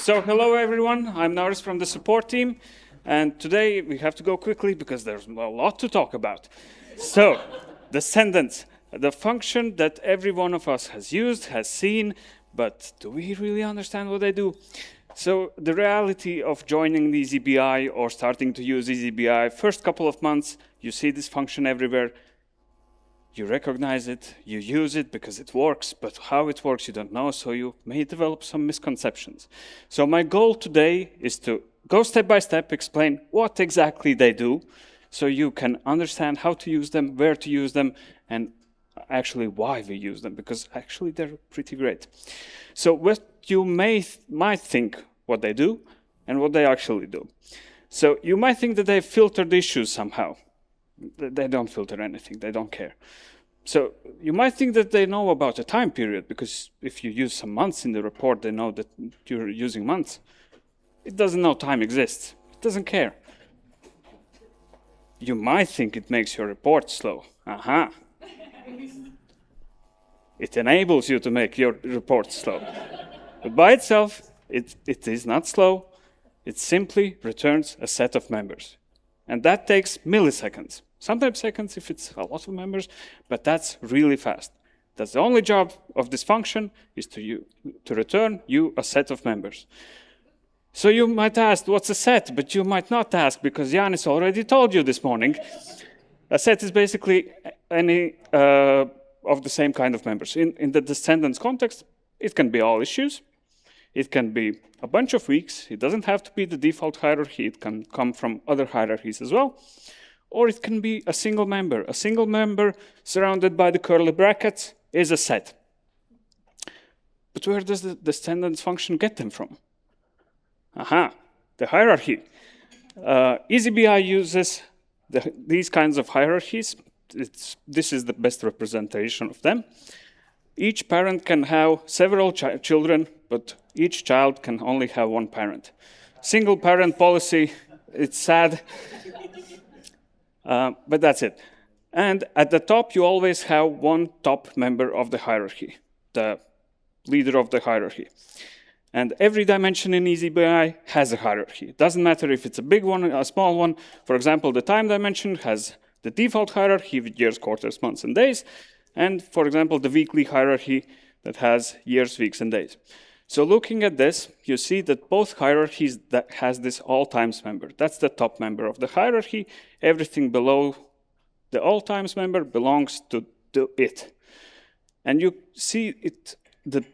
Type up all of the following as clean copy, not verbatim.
So hello everyone, I'm Nauris from the support team, and today we have to go quickly because there's a lot to talk about. So, Descendants, the function that every one of us has used, has seen, but do we really understand what they do? So the reality of joining the eazyBI or starting to use eazyBI, first couple of months, you see this function everywhere. You recognize it, you use it because it works, but how it works you don't know, so you may develop some misconceptions. So my goal today is to go step by step, explain what exactly they do, so you can understand how to use them, where to use them, and actually why we use them, because actually they're pretty great. So what you might think what they do, and what they actually do. So you might think that they've filtered issues somehow. They don't filter anything, they don't care. So you might think that they know about a time period, because if you use some months in the report, they know that you're using months. It doesn't know time exists, it doesn't care. You might think it makes your report slow. Aha. It enables you to make your report slow. But by itself, it is not slow, it simply returns a set of members. And that takes milliseconds, sometimes seconds if it's a lot of members, but that's really fast. That's the only job of this function, is to return you a set of members. So you might ask, what's a set? But you might not ask, because Yanis already told you this morning. A set is basically any of the same kind of members. In the Descendants context, it can be all issues. It can be a bunch of weeks. It doesn't have to be the default hierarchy. It can come from other hierarchies as well. Or it can be a single member. A single member surrounded by the curly brackets is a set. But where does the Descendants function get them from? Aha, the hierarchy. eazyBI uses these kinds of hierarchies. This is the best representation of them. Each parent can have several children, but each child can only have one parent. Single parent policy, it's sad, but that's it. And at the top, you always have one top member of the hierarchy, the leader of the hierarchy. And every dimension in eazyBI has a hierarchy. It doesn't matter if it's a big one or a small one. For example, the time dimension has the default hierarchy with years, quarters, months, and days. And, for example, the weekly hierarchy that has years, weeks, and days. So looking at this, you see that both hierarchies that has this all times member. That's the top member of the hierarchy. Everything below the all times member belongs to it. And you see it, the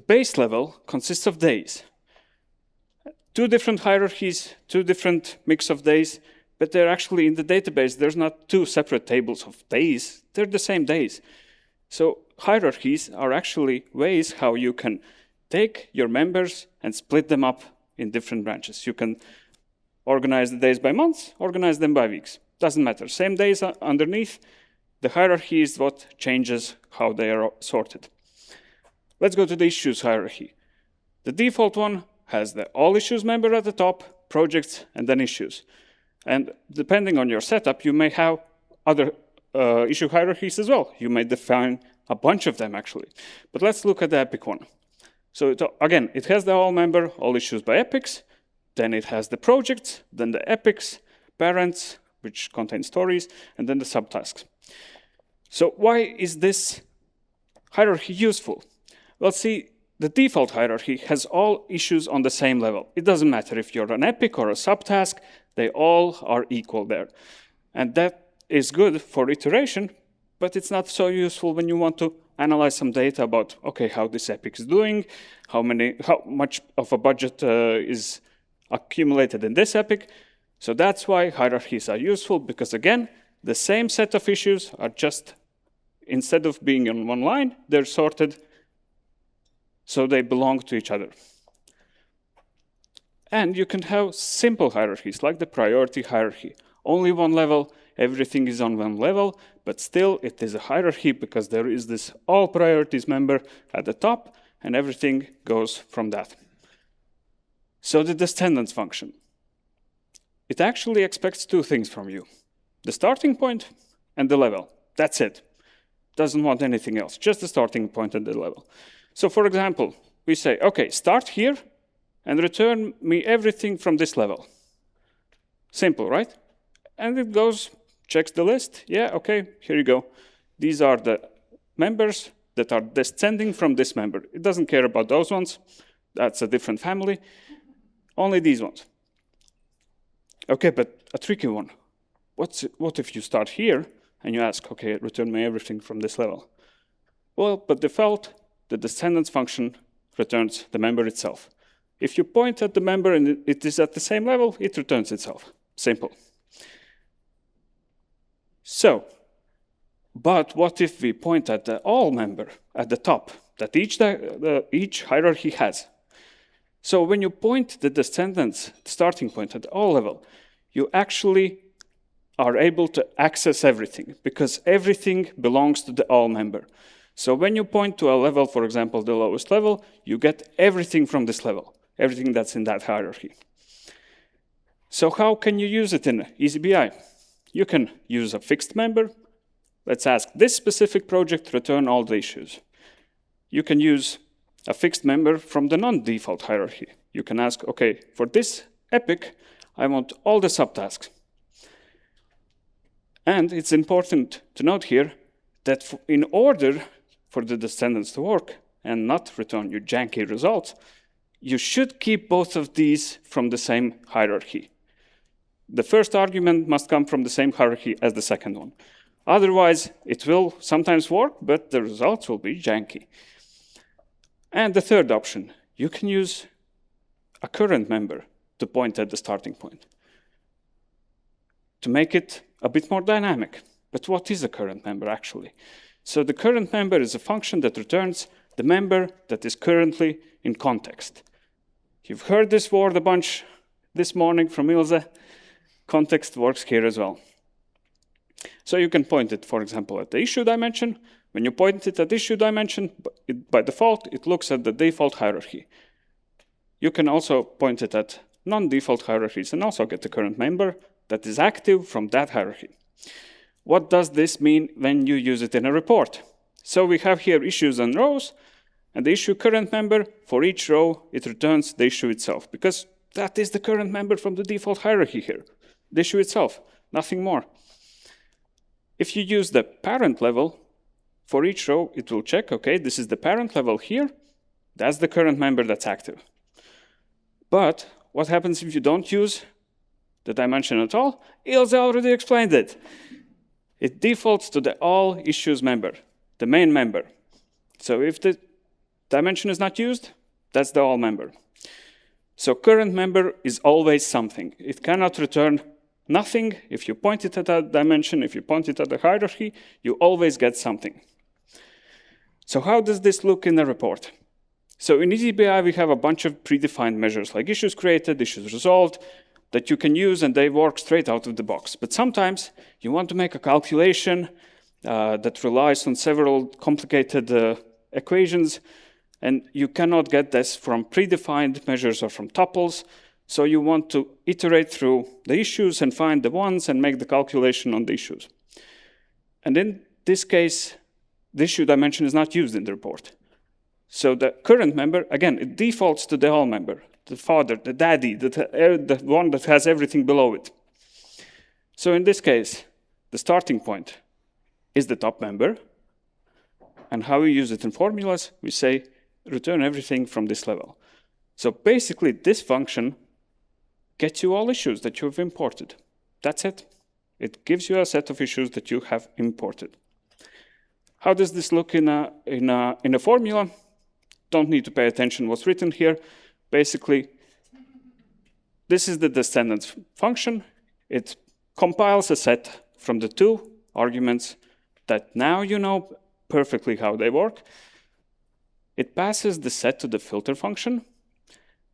base level consists of days. Two different hierarchies, two different mix of days, but they're actually in the database, there's not two separate tables of days, they're the same days. So hierarchies are actually ways how you can take your members and split them up in different branches. You can organize the days by months, organize them by weeks. Doesn't matter, same days underneath. The hierarchy is what changes how they are sorted. Let's go to the issues hierarchy. The default one has the all issues member at the top, projects, and then issues. And depending on your setup, you may have other issue hierarchies as well. You may define a bunch of them, actually. But let's look at the epic one. So again, it has the all member, all issues by epics. Then it has the projects, then the epics, parents, which contain stories, and then the subtasks. So why is this hierarchy useful? Well, see, the default hierarchy has all issues on the same level. It doesn't matter if you're an epic or a subtask, they all are equal there. And that is good for iteration, but it's not so useful when you want to analyze some data about, okay, how this epic is doing, how much of a budget is accumulated in this epic. So that's why hierarchies are useful, because again, the same set of issues are just, instead of being on one line, they're sorted so they belong to each other. And you can have simple hierarchies, like the priority hierarchy. Only one level, everything is on one level, but still it is a hierarchy because there is this all priorities member at the top, and everything goes from that. So the Descendants function. It actually expects two things from you. The starting point and the level. That's it. Doesn't want anything else, just the starting point and the level. So for example, we say, okay, start here, and return me everything from this level. Simple, right? And it goes, checks the list. Yeah, okay, here you go. These are the members that are descending from this member. It doesn't care about those ones. That's a different family. Only these ones. Okay, but a tricky one. What if you start here and you ask, okay, return me everything from this level? Well, by default, the Descendants function returns the member itself. If you point at the member and it is at the same level, it returns itself. Simple. So, but what if we point at the all member at the top that each hierarchy has? So when you point the Descendants starting point at all level, you actually are able to access everything because everything belongs to the all member. So when you point to a level, for example, the lowest level, you get everything from this level, everything that's in that hierarchy. So how can you use it in eazyBI? You can use a fixed member. Let's ask this specific project, return all the issues. You can use a fixed member from the non-default hierarchy. You can ask, okay, for this epic, I want all the subtasks. And it's important to note here that in order for the Descendants to work and not return you janky results, you should keep both of these from the same hierarchy. The first argument must come from the same hierarchy as the second one. Otherwise, it will sometimes work, but the results will be janky. And the third option, you can use a CurrentMember to point at the starting point to make it a bit more dynamic. But what is a CurrentMember actually? So the CurrentMember is a function that returns the member that is currently in context. You've heard this word a bunch this morning from Ilse. Context works here as well. So you can point it, for example, at the issue dimension. When you point it at issue dimension, by default, it looks at the default hierarchy. You can also point it at non-default hierarchies and also get the CurrentMember that is active from that hierarchy. What does this mean when you use it in a report? So we have here issues and rows, and the issue CurrentMember, for each row, it returns the issue itself, because that is the CurrentMember from the default hierarchy here, the issue itself, nothing more. If you use the parent level, for each row, it will check, okay, this is the parent level here, that's the CurrentMember that's active. But what happens if you don't use the dimension at all? Ilse already explained it. It defaults to the all issues member, the main member. So if the dimension is not used, that's the all member. So CurrentMember is always something. It cannot return nothing. If you point it at a dimension, if you point it at the hierarchy, you always get something. So how does this look in the report? So in eazyBI, we have a bunch of predefined measures like issues created, issues resolved, that you can use and they work straight out of the box. But sometimes you want to make a calculation that relies on several complicated equations, and you cannot get this from predefined measures or from tuples. So you want to iterate through the issues and find the ones and make the calculation on the issues. And in this case, the issue dimension is not used in the report. So the CurrentMember, again, it defaults to the all member, the father, the daddy, the one that has everything below it. So in this case, the starting point is the top member. And how we use it in formulas, we say return everything from this level. So basically, this function gets you all issues that you've imported. That's it. It gives you a set of issues that you have imported. How does this look in a formula? Don't need to pay attention what's written here. Basically, this is the Descendants function. It compiles a set from the two arguments that now you know perfectly how they work. It passes the set to the filter function,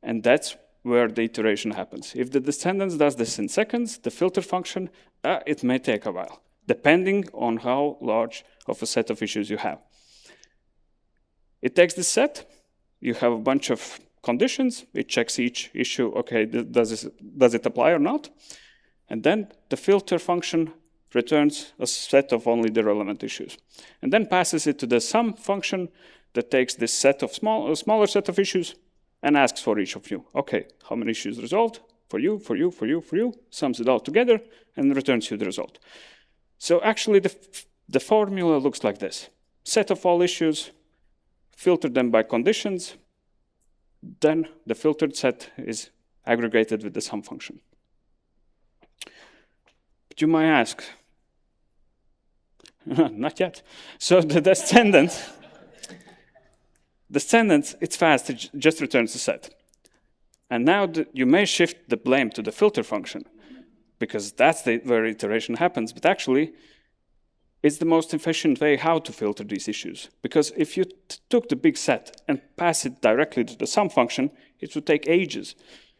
and that's where the iteration happens. If the Descendants does this in seconds, the filter function, it may take a while, depending on how large of a set of issues you have. It takes this set, you have a bunch of conditions, it checks each issue, okay, does it apply or not? And then the filter function returns a set of only the relevant issues. And then passes it to the sum function that takes this set of smaller set of issues and asks for each of you. Okay, how many issues resolved? For you, for you, for you, for you, sums it all together, and returns you the result. So actually, the formula looks like this. Set of all issues, filter them by conditions, then the filtered set is aggregated with the sum function. But you might ask, not yet. So the Descendants, it's fast, it just returns the set. And now you may shift the blame to the filter function, because that's where iteration happens. But actually, it's the most efficient way how to filter these issues. Because if you took the big set and pass it directly to the sum function, it would take ages.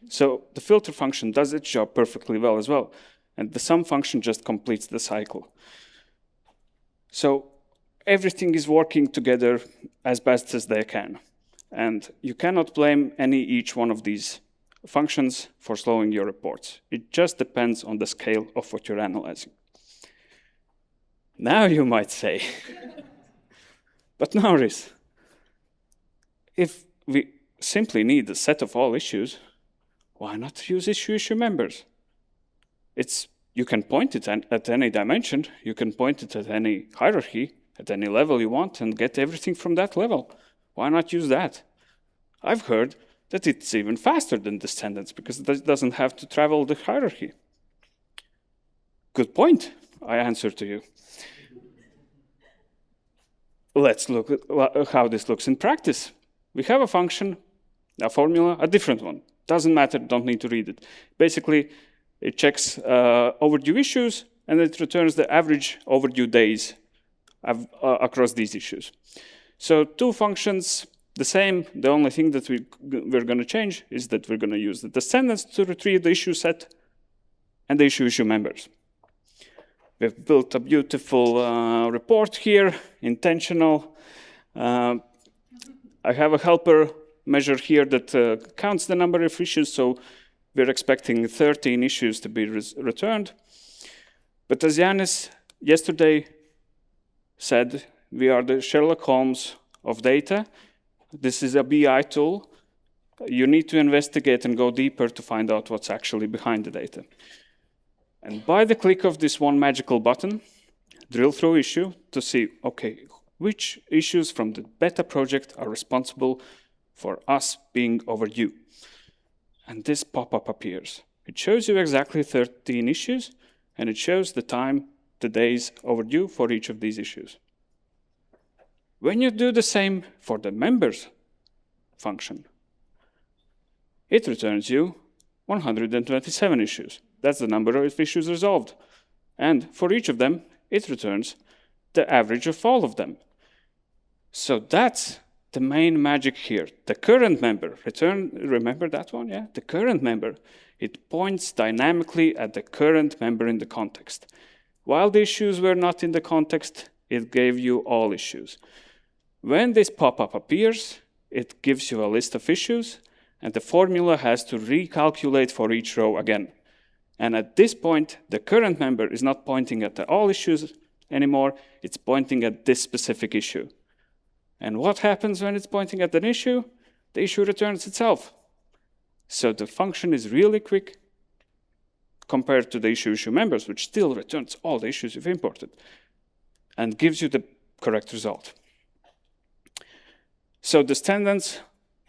So the filter function does its job perfectly well as well. And the sum function just completes the cycle. So everything is working together as best as they can. And you cannot blame each one of these functions for slowing your reports. It just depends on the scale of what you're analyzing. Now you might say, but Nauris, if we simply need a set of all issues, why not use issue members? You can point it at any dimension, you can point it at any hierarchy, at any level you want, and get everything from that level. Why not use that? I've heard that it's even faster than Descendants because it doesn't have to travel the hierarchy. Good point, I answer to you. Let's look at how this looks in practice. We have a function, a formula, a different one. Doesn't matter, don't need to read it. Basically, it checks overdue issues, and it returns the average overdue days across these issues. So two functions, the same. The only thing that we're going to change is that we're going to use the Descendants to retrieve the issue set and the issue members. We've built a beautiful report here, intentional. I have a helper measure here that counts the number of issues, so we're expecting 13 issues to be returned. But as Yanis yesterday said, we are the Sherlock Holmes of data. This is a BI tool. You need to investigate and go deeper to find out what's actually behind the data. And by the click of this one magical button, drill through issue to see, okay, which issues from the beta project are responsible for us being overdue. And this pop-up appears. It shows you exactly 13 issues, and it shows the time, the days overdue for each of these issues. When you do the same for the members function, it returns you 127 issues. That's the number of issues resolved. And for each of them, it returns the average of all of them. So that's the main magic here. The current member, remember that one? Yeah, the current member. It points dynamically at the current member in the context. While the issues were not in the context, it gave you all issues. When this pop-up appears, it gives you a list of issues, and the formula has to recalculate for each row again. And at this point, the current member is not pointing at the all issues anymore, it's pointing at this specific issue. And what happens when it's pointing at an issue? The issue returns itself. So the function is really quick compared to the issue members, which still returns all the issues you've imported and gives you the correct result. So Descendants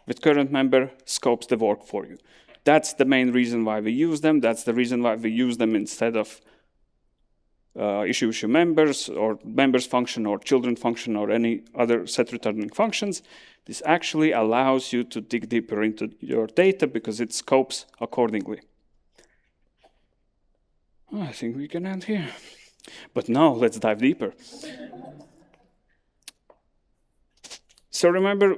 with CurrentMember scopes the work for you. That's the main reason why we use them. That's the reason why we use them instead of issue members or members function or children function or any other set returning functions. This actually allows you to dig deeper into your data because it scopes accordingly. Oh, I think we can end here. But now let's dive deeper. So remember,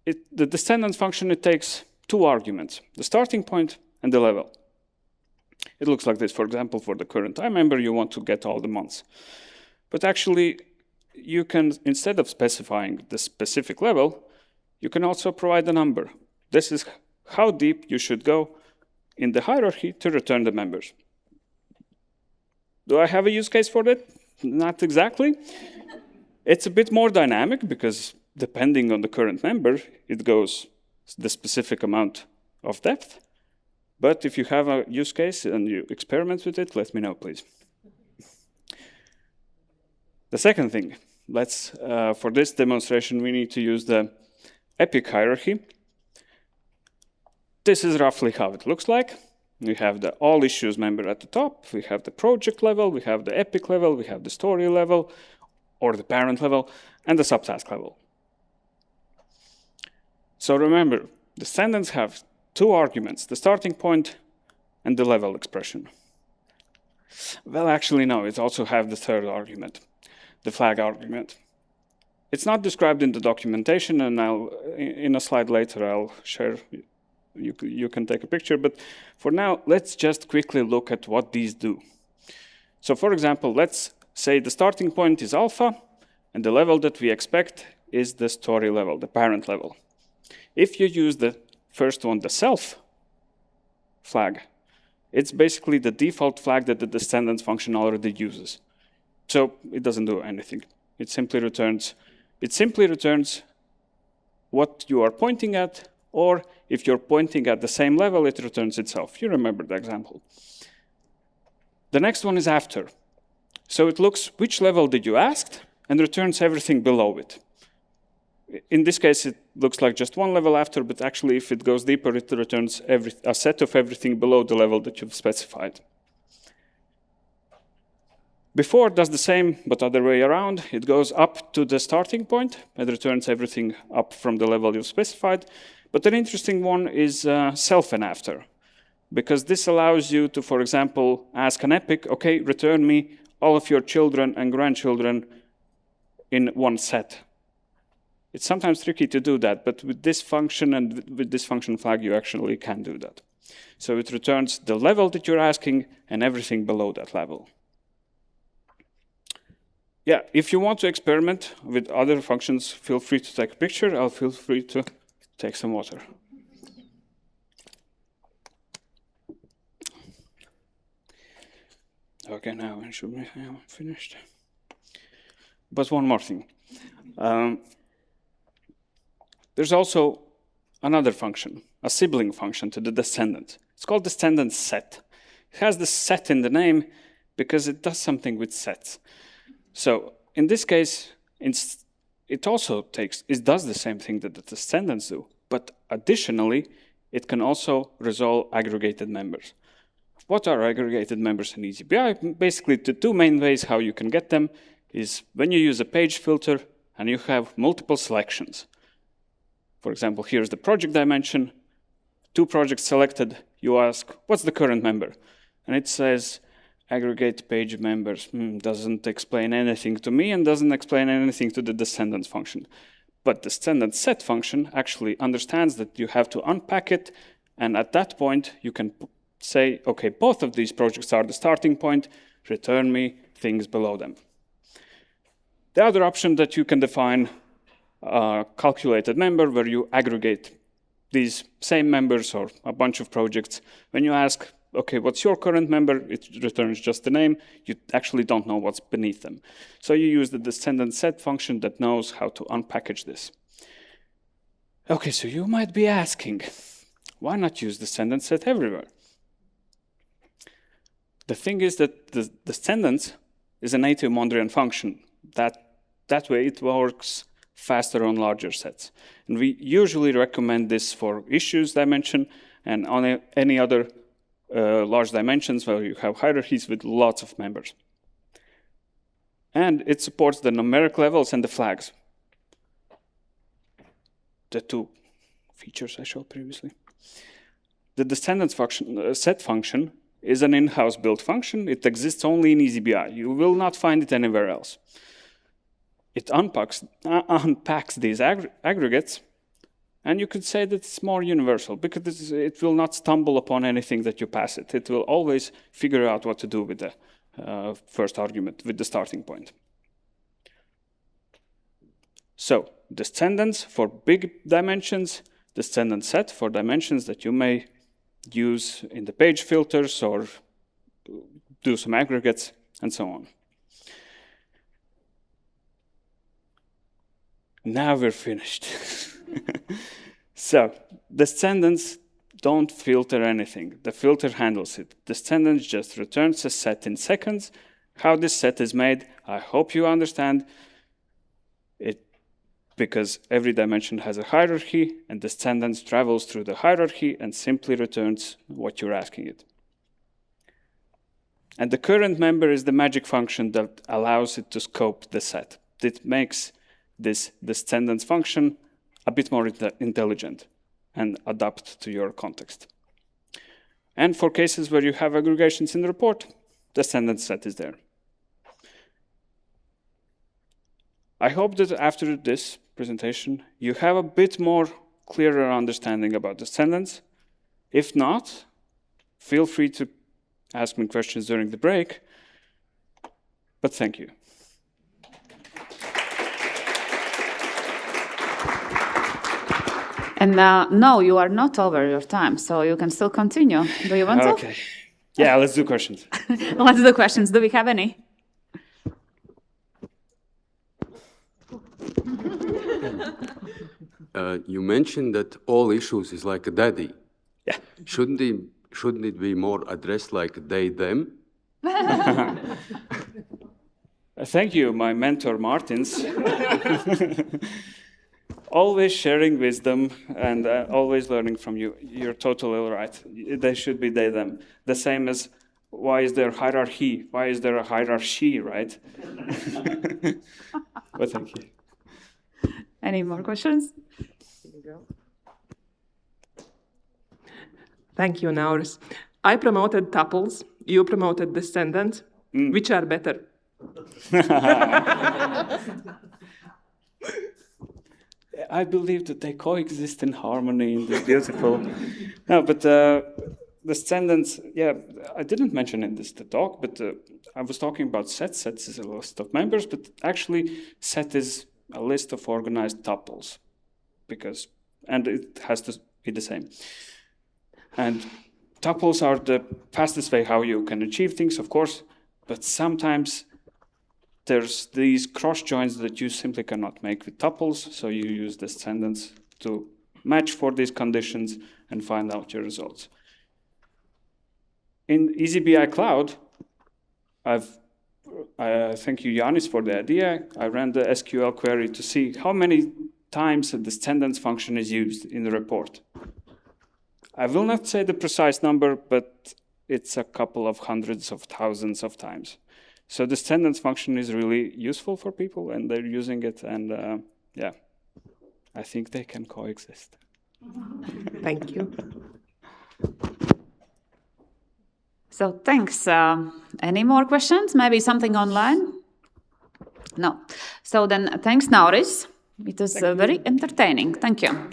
the Descendants function, it takes two arguments, the starting point and the level. It looks like this. For example, for the current time member, you want to get all the months. But actually, you can, instead of specifying the specific level, you can also provide a number. This is how deep you should go in the hierarchy to return the members. Do I have a use case for that? Not exactly. It's a bit more dynamic because depending on the current member, it goes the specific amount of depth. But if you have a use case and you experiment with it, let me know, please. The second thing, for this demonstration, we need to use the epic hierarchy. This is roughly how it looks like. We have the all issues member at the top, we have the project level, we have the epic level, we have the story level, or the parent level, and the subtask level. So remember, Descendants have two arguments, the starting point and the level expression. Well, actually, no, it also have the third argument, the flag argument. It's not described in the documentation, and in a slide later, I'll share. You can take a picture, but for now, let's just quickly look at what these do. So for example, let's say the starting point is alpha, and the level that we expect is the story level, the parent level. If you use the first one, the self flag, it's basically the default flag that the Descendants function already uses. So it doesn't do anything. It simply returns what you are pointing at, or if you're pointing at the same level, it returns itself. You remember the example. The next one is after. So it looks which level did you ask and returns everything below it. In this case, it looks like just one level after, but actually if it goes deeper, it returns a set of everything below the level that you've specified. Before does the same, but other way around. It goes up to the starting point and returns everything up from the level you've specified. But an interesting one is self and after, because this allows you to, for example, ask an epic, okay, return me all of your children and grandchildren in one set. It's sometimes tricky to do that, but with this function and with this function flag, you actually can do that. So it returns the level that you're asking and everything below that level. Yeah, if you want to experiment with other functions, feel free to take a picture. I'll feel free to take some water. Okay, now I should be finished. But one more thing. There's also another function, a sibling function to the Descendant. It's called Descendant set. It has the set in the name because it does something with sets. So in this case, it does the same thing that the Descendants do, but additionally, it can also resolve aggregated members. What are aggregated members in eazyBI? Basically, the two main ways how you can get them is when you use a page filter and you have multiple selections. For example, here's the project dimension, 2 projects selected, you ask, what's the current member? And it says, aggregate page members. Doesn't explain anything to me and doesn't explain anything to the Descendants function. But the Descendant set function actually understands that you have to unpack it, and at that point, you can say, okay, both of these projects are the starting point, return me things below them. The other option that you can define a calculated member where you aggregate these same members or a bunch of projects. When you ask, okay, what's your current member? It returns just the name. You actually don't know what's beneath them. So you use the Descendant set function that knows how to unpackage this. Okay, so you might be asking, why not use Descendant set everywhere? The thing is that the Descendants is a native Mondrian function. That way it works faster on larger sets. And we usually recommend this for issues dimension and on any other large dimensions where you have hierarchies with lots of members. And it supports the numeric levels and the flags. The 2 features I showed previously. The Descendants function, set function is an in-house built function. It exists only in eazyBI. You will not find it anywhere else. It unpacks these aggregates, and you could say that it's more universal because it will not stumble upon anything that you pass it. It will always figure out what to do with the first argument, with the starting point. So, Descendants for big dimensions, Descendant set for dimensions that you may use in the page filters or do some aggregates, and so on. Now we're finished. So Descendants don't filter anything. The filter handles it. Descendants just returns a set in seconds. How this set is made, I hope you understand it, because every dimension has a hierarchy, and Descendants travels through the hierarchy and simply returns what you're asking it. And the CurrentMember is the magic function that allows it to scope the set. It makes this Descendants function a bit more intelligent and adapt to your context. And for cases where you have aggregations in the report, Descendants set is there. I hope that after this presentation, you have a bit more clearer understanding about Descendants. If not, feel free to ask me questions during the break, but thank you. And no, you are not over your time, so you can still continue. Do you want to? Okay. Yeah, let's do questions. Let's do questions. Do we have any? You mentioned that all issues is like a daddy. Yeah. Shouldn't it be more addressed like they, them? Thank you, my mentor, Martins. Always sharing wisdom and always learning from you. You're totally right. They should be they, them. The same as why is there hierarchy? Why is there a hierarchy, right? But thank you. Any more questions? Here you go. Thank you, Nauris. I promoted tuples. You promoted Descendants. Which are better? I believe that they coexist in harmony in this beautiful. No, but Descendants, yeah, I didn't mention in this talk, but I was talking about sets. Sets is a list of members, but actually set is a list of organized tuples, and it has to be the same. And tuples are the fastest way how you can achieve things, of course, but sometimes there's these cross joins that you simply cannot make with tuples, so you use Descendants to match for these conditions and find out your results. In eazyBI Cloud, I thank you, Yanis, for the idea. I ran the SQL query to see how many times a Descendants function is used in the report. I will not say the precise number, but it's a couple of hundreds of thousands of times. So the Descendants function is really useful for people, and they're using it, and yeah, I think they can coexist. Thank you. So thanks. Any more questions? Maybe something online? No. So then thanks, Nauris. It was very entertaining. Thank you.